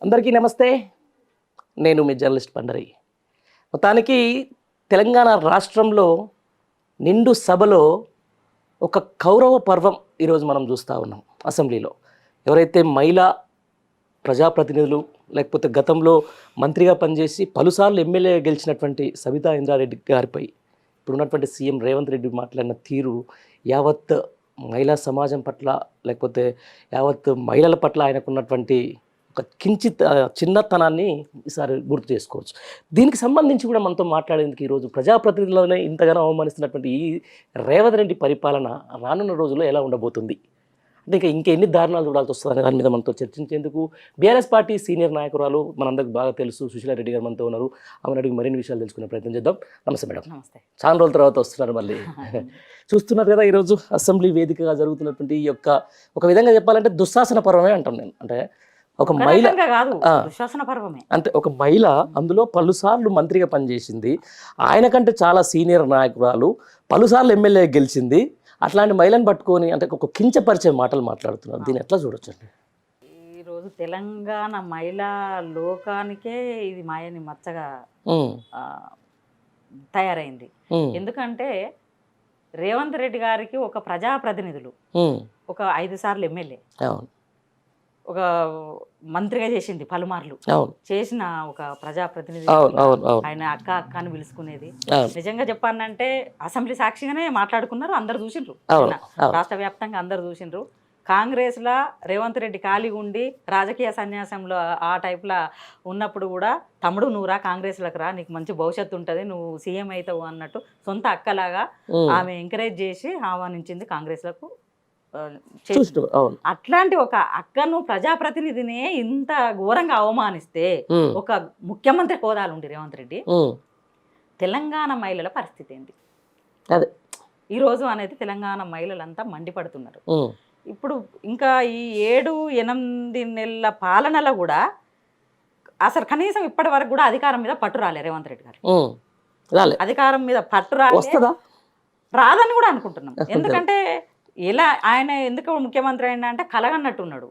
అందరికీ నమస్తే. నేను మీ జర్నలిస్ట్ పండరి. మొత్తానికి తెలంగాణ రాష్ట్రంలో నిండు సభలో ఒక కౌరవ పర్వం ఈరోజు మనం చూస్తూ ఉన్నాం. అసెంబ్లీలో ఎవరైతే మహిళా ప్రజాప్రతినిధులు లేకపోతే గతంలో మంత్రిగా పనిచేసి పలుసార్లు ఎమ్మెల్యే గెలిచినటువంటి సబితా ఇంద్రారెడ్డి గారిపై ఇప్పుడున్నటువంటి సీఎం రేవంత్ రెడ్డి మాట్లాడిన తీరు యావత్ మహిళా సమాజం పట్ల లేకపోతే యావత్ మహిళల పట్ల ఆయనకున్నటువంటి ఒక కించిత్ చిన్నతనాన్ని ఈసారి గుర్తు చేసుకోవచ్చు. దీనికి సంబంధించి కూడా మనతో మాట్లాడేందుకు ఈరోజు ప్రజాప్రతినిధులనే ఇంతగానో అవమానిస్తున్నటువంటి ఈ రేవంత్ రెడ్డి పరిపాలన రానున్న రోజుల్లో ఎలా ఉండబోతుంది, అంటే ఇంకెన్ని దారుణాలు చూడాల్సి వస్తుంది అనే దాని మీద మనతో చర్చించేందుకు బీఆర్ఎస్ పార్టీ సీనియర్ నాయకురాలు మనందరికి బాగా తెలుసు సుశీలా రెడ్డి గారు మనతో ఉన్నారు. ఆమెను అడిగి మరిన్ని విషయాలు తెలుసుకునే ప్రయత్నం చేద్దాం. నమస్తే మేడం. నమస్తే. చాలా రోజుల తర్వాత వస్తున్నారు మళ్ళీ. చూస్తున్నారు కదా ఈరోజు అసెంబ్లీ వేదికగా జరుగుతున్నటువంటి ఈ యొక్క ఒక విధంగా చెప్పాలంటే దుశ్శాసన పర్వమే అంటాం నేను. అంటే ఒక మహిళ అంటే ఒక మహిళ అందులో పలుసార్లు మంత్రిగా పనిచేసింది, ఆయనకంటే చాలా సీనియర్ నాయకురాలు, పలుసార్లు ఎమ్మెల్యే గెలిచింది. అట్లాంటి మహిళను పట్టుకొని అంటే ఒక కించపరిచే మాటలు మాట్లాడుతున్నారు. దీన్ని ఎట్లా చూడొచ్చండి? ఈరోజు తెలంగాణ మహిళా లోకానికే ఇది మాయని మచ్చగా తయారైంది. ఎందుకంటే రేవంత్ రెడ్డి గారికి ఒక ప్రజాప్రతినిధులు, ఒక 5 సార్లు ఎమ్మెల్యే, ఒక మంత్రిగా చేసింది, పలుమార్లు చేసిన ఒక ప్రజాప్రతినిధి, ఆయన అక్క అక్క అని పిలుచుకునేది. నిజంగా చెప్పానంటే అసెంబ్లీ సాక్షిగానే మాట్లాడుకున్నారు, అందరు చూసిండ్రు, రాష్ట్ర వ్యాప్తంగా అందరు చూసిండ్రు. కాంగ్రెస్ లా రేవంత్ రెడ్డి ఖాళీగా ఉండి రాజకీయ సన్యాసంలో ఆ టైప్లా ఉన్నప్పుడు కూడా తమ్ముడు నువ్వురా కాంగ్రెస్లకు రా, నీకు మంచి భవిష్యత్తు ఉంటుంది, నువ్వు సీఎం అవుతావు అన్నట్టు సొంత అక్కలాగా ఆమె ఎంకరేజ్ చేసి ఆహ్వానించింది కాంగ్రెస్లకు. అట్లాంటి ఒక అక్కను ప్రజాప్రతినిధిని ఇంత ఘోరంగా అవమానిస్తే ఒక ముఖ్యమంత్రి హోదాలు ఉండి రేవంత్ రెడ్డి, తెలంగాణ మహిళల పరిస్థితి ఏంటి ఈరోజు అనేది తెలంగాణ మహిళలంతా మండిపడుతున్నారు. ఇప్పుడు ఇంకా ఈ 7-8 నెలల పాలనలో కూడా అసలు కనీసం ఇప్పటి వరకు కూడా అధికారం మీద పట్టు రాలే రేవంత్ రెడ్డి గారు. అధికారం మీద పట్టు రాదని కూడా అనుకుంటున్నాం. ఎందుకంటే ఎలా ఆయన ఎందుకు ముఖ్యమంత్రి అయినా అంటే కలగన్నట్టున్నాడు.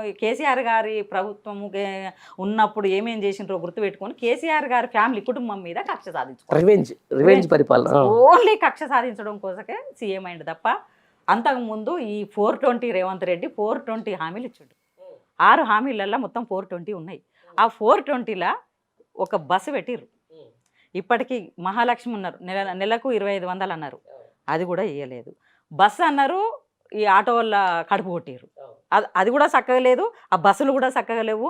ఈ కేసీఆర్ గారి ప్రభుత్వం ఉన్నప్పుడు ఏమేం చేసిండ్రో గుర్తుపెట్టుకొని కేసీఆర్ గారి ఫ్యామిలీ కుటుంబం మీద కక్ష సాధించుకోవాలి, ఓన్లీ కక్ష సాధించడం కోసకే సీఎం అయింది తప్ప అంతకుముందు ఈ 420 రేవంత్ రెడ్డి 420 హామీలు ఇచ్చాడు. 6 హామీలల్లో మొత్తం 420 ఉన్నాయి. ఆ 420లా ఒక బస్సు పెట్టిర్రు. ఇప్పటికీ మహాలక్ష్మి ఉన్నారు, నెలకు 2500 అన్నారు, అది కూడా ఇవ్వలేదు. బస్సు అన్నారు, ఈ ఆటో వల్ల కడుపు కొట్టారు, అది కూడా చక్కగా లేదు. ఆ బస్సులు కూడా చక్కగా లేవు.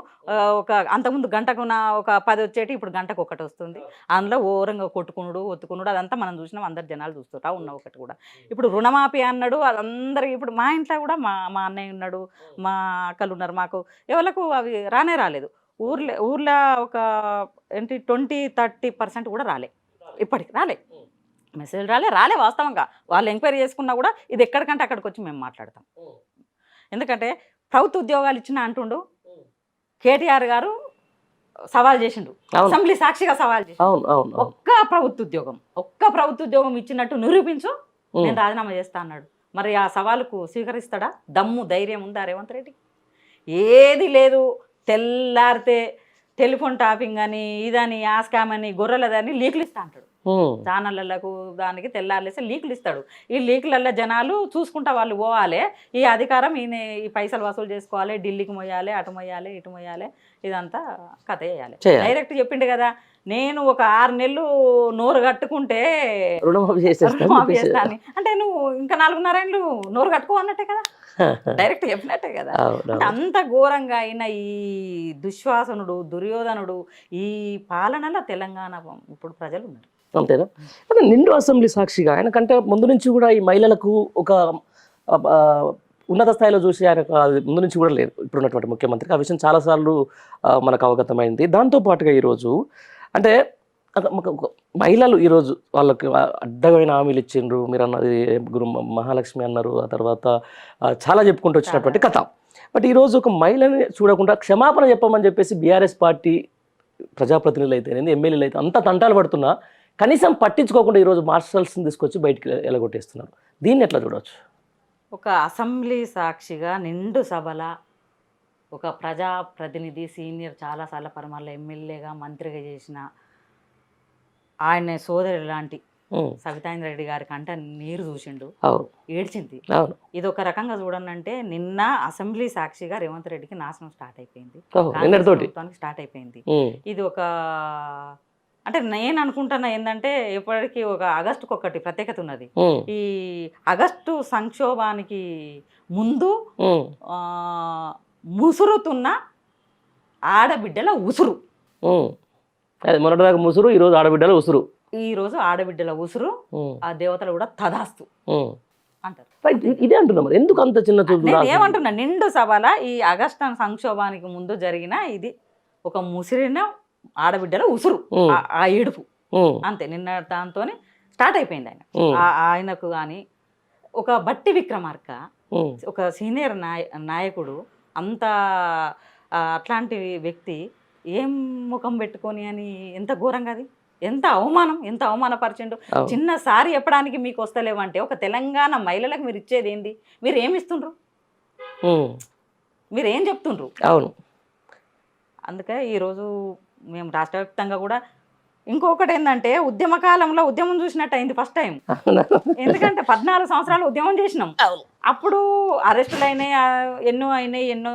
ఒక అంతకుముందు గంటకు ఒక 10 వచ్చేటి, ఇప్పుడు గంటకు 1 వస్తుంది. అందులో ఓరంగా కొట్టుకునుడు ఒత్తుకునుడు అదంతా మనం చూసినాం, అందరు జనాలు చూస్తుంటా ఉన్న ఒకటి కూడా. ఇప్పుడు రుణమాఫీ అన్నాడు, అదందరికి. ఇప్పుడు మా ఇంట్లో కూడా మా అన్నయ్య ఉన్నాడు, మా అక్కలు ఉన్నారు, మాకు ఎవరికి అవి రాలేదు. ఊర్లో ఒక 20-30% కూడా రాలే, ఇప్పటికి రాలే, మెసేజ్ రాలే. వాస్తవంగా వాళ్ళు ఎంక్వైరీ చేసుకున్నా కూడా ఇది ఎక్కడికంటే అక్కడికి వచ్చి మేము మాట్లాడతాం. ఎందుకంటే ప్రభుత్వ ఉద్యోగాలు ఇచ్చిన అంటుండు కేటీఆర్ గారు, సవాల్ చేసిండు, అసెంబ్లీ సాక్షిగా సవాల్ చేసిండు. ఒక్క ప్రభుత్వ ఉద్యోగం ఇచ్చినట్టు నిరూపించు, నేను రాజీనామా చేస్తా అన్నాడు. మరి ఆ సవాలుకు స్వీకరిస్తాడా? దమ్ము ధైర్యం ఉందా రేవంత్ రెడ్డి? ఏది లేదు. తెల్లారితే టెలిఫోన్ టాపింగ్ అని, ఇదని, ఆ స్కామ్ అని, గొర్రెలదని లీకులు ఇస్తా అంటాడు. ఛానళ్ళకు దానికి తెల్లారులేస్తే లీకులు ఇస్తాడు. ఈ లీకులల్లో జనాలు చూసుకుంటా వాళ్ళు పోవాలి. ఈ అధికారం ఈయన ఈ పైసలు వసూలు చేసుకోవాలి, ఢిల్లీకి మొయ్యాలి, అటు మొయ్యాలి, ఇటు మొయ్యాలి, ఇదంతా కథ వేయాలి. డైరెక్ట్ చెప్పిండు కదా, నేను ఒక 6 నెలలు నోరు కట్టుకుంటే రుణమాఫీ చేస్తాను అంటే నువ్వు ఇంకా 4.5 ఏళ్ళు నోరు కట్టుకో అన్నట్టే కదా, డైరెక్ట్ చెప్పినట్టే కదా. అంత ఘోరంగా అయిన ఈ దుశ్వాసనుడు, దుర్యోధనుడు ఈ పాలనలో తెలంగాణ ఇప్పుడు ప్రజలు ఉన్నారు. అంతేనా? అంటే నిండు అసెంబ్లీ సాక్షిగా ఆయన కంటే ముందు నుంచి కూడా ఈ మహిళలకు ఒక ఉన్నత స్థాయిలో చూసి ఆయన ముందు నుంచి కూడా లేదు ఇప్పుడున్నటువంటి ముఖ్యమంత్రికి. ఆ విషయం చాలాసార్లు మనకు అవగతమైంది. దాంతోపాటుగా ఈరోజు అంటే మహిళలు ఈరోజు వాళ్ళకి అడ్డమైన హామీలు ఇచ్చిండ్రు. మీరు అన్నది మహాలక్ష్మి అన్నారు, ఆ తర్వాత చాలా చెప్పుకుంటూ వచ్చినటువంటి కథ. బట్ ఈరోజు ఒక మహిళని చూడకుండా క్షమాపణ చెప్పమని చెప్పేసి బీఆర్ఎస్ పార్టీ ప్రజాప్రతినిధులు అయితే ఎమ్మెల్యేలు అయితే అంత తంటాలు పడుతున్నా కనీసం పట్టించుకోకుండా ఈరోజు మార్షల్స్ని తీసుకొచ్చి బయటికి ఎలగొట్టేస్తున్నారు. దీన్ని ఎట్లా చూడవచ్చు? ఒక అసెంబ్లీ సాక్షిగా నిండు సభల ఒక ప్రజాప్రతినిధి సీనియర్ చాలాసార్లు పరమార్లు ఎమ్మెల్యేగా మంత్రిగా చేసిన ఆయన సోదరు లాంటి సవితాంద్ర రెడ్డి గారి కంట నీరు చూసిండు, అవును ఏడ్చింది. అవును ఇది ఒక రకంగా చూడండి, నిన్న అసెంబ్లీ సాక్షిగా రేవంత్ రెడ్డికి నాశనం స్టార్ట్ అయిపోయింది, నిన్నటితోటి స్టార్ట్ అయిపోయింది. ఇది ఒక అంటే నేను అనుకుంటున్నా ఏంటంటే ఎప్పటికీ ఒక ఆగస్టుకు ఒకటి ప్రత్యేకత ఉన్నది. ఈ ఆగస్టు సంక్షోభానికి ముందు ముసురుతున్న ఆడబిడ్డల ఉసురు, అది మొన్నటిదాకా ముసురు, ఈరోజు ఆడబిడ్డల ఉసురు. ఈరోజు ఆడబిడ్డల ఉసురు, ఆ దేవతలు కూడా తదాస్తు అంటారు. ఇదే అంటున్నాం, ఎందుకు అంత చిన్న చూపు? నేను ఏమంటున్నా, నిండు సభల ఈ ఆగస్టు సంక్షోభానికి ముందు జరిగిన ఇది ఒక ముసిరిన ఆడబిడ్డల ఉసురు, ఆ ఏడుపు అంతే. నిన్న దాంతో స్టార్ట్ అయిపోయింది ఆయనకు. కానీ ఒక బట్టి విక్రమార్క, ఒక సీనియర్ నాయకుడు, అంత అట్లాంటి వ్యక్తి ఏం ముఖం పెట్టుకొని అని ఎంత ఘోరంగా, అది ఎంత అవమానం, ఎంత అవమానపరిచిండు. చిన్నసారి చెప్పడానికి మీకు వస్తలేవంటే ఒక తెలంగాణ మహిళలకు మీరు ఇచ్చేది ఏంది? మీరు ఏమి ఇస్తుండ్రు? మీరు ఏం చెప్తుండ్రు? అవును. అందుకే ఈరోజు మేము రాష్ట్ర వ్యాప్తంగా కూడా ఇంకొకటి ఏంటంటే, ఉద్యమ కాలంలో ఉద్యమం చూసినట్టు అయింది ఫస్ట్ టైం. ఎందుకంటే 14 సంవత్సరాలు ఉద్యమం చేసినాం. అప్పుడు అరెస్టులు అయినాయి, ఎన్నో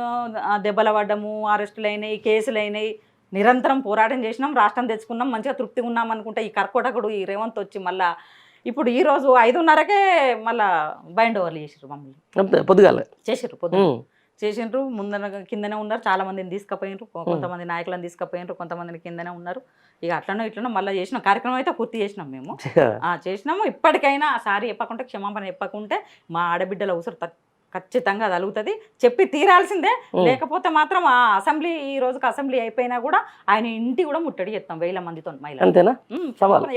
దెబ్బలు పడ్డము, అరెస్టులు అయినాయి, కేసులు అయినాయి, నిరంతరం పోరాటం చేసినాం, రాష్ట్రం తెచ్చుకున్నాం, మంచిగా తృప్తిగా ఉన్నాం అనుకుంటే ఈ కర్కోటకుడు ఈ రేవంత్ వచ్చి మళ్ళీ ఇప్పుడు ఈరోజు 5:30కే మళ్ళీ బైండ్ ఓవర్లు చేసిర్రు మమ్మల్ని. పొద్దుగాల చేసిండ్రు. ముందర కిందనే ఉన్నారు, చాలా మందిని తీసుకుపోయినరు, కొంతమంది నాయకులను తీసుకుపోయినరు, కొంతమందిని కిందనే ఉన్నారు. ఇక ఇట్లనో మళ్ళీ చేసిన కార్యక్రమం అయితే పూర్తి చేసినాం మేము. చేసినాము. ఇప్పటికైనా సారీ చెప్పకుంటే, క్షమాపణ చెప్పకుంటే మా ఆడబిడ్డల ఉసురు ఖచ్చితంగా తలుగుతుంది, చెప్పి తీరాల్సిందే. లేకపోతే మాత్రం ఆ అసెంబ్లీ, ఈ రోజుకి అసెంబ్లీ అయిపోయినా కూడా ఆయన ఇంటి కూడా ముట్టడి చేస్తాం 1000 మందితో మహిళలు.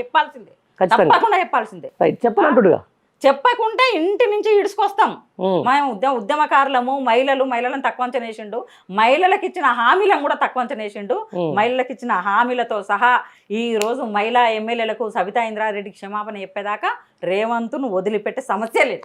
చెప్పాల్సిందే, తప్పకుండా చెప్పాల్సిందే. చెప్పనంటుడుగా చెప్పకుంటే ఇంటి నుంచి ఇడుచుకొస్తాం. మేము ఉద్యమకారులము, మహిళలను తక్కువ అంచనా వేసిండు, మహిళలకు ఇచ్చిన హామీలను కూడా తక్కువ అంచనా వేసిండు. మహిళలకు ఇచ్చిన హామీలతో సహా ఈ రోజు మహిళా ఎమ్మెల్యేలకు సవితా ఇంద్రారెడ్డి క్షమాపణ చెప్పేదాకా రేవంత్ను వదిలిపెట్టే సమస్య లేదు.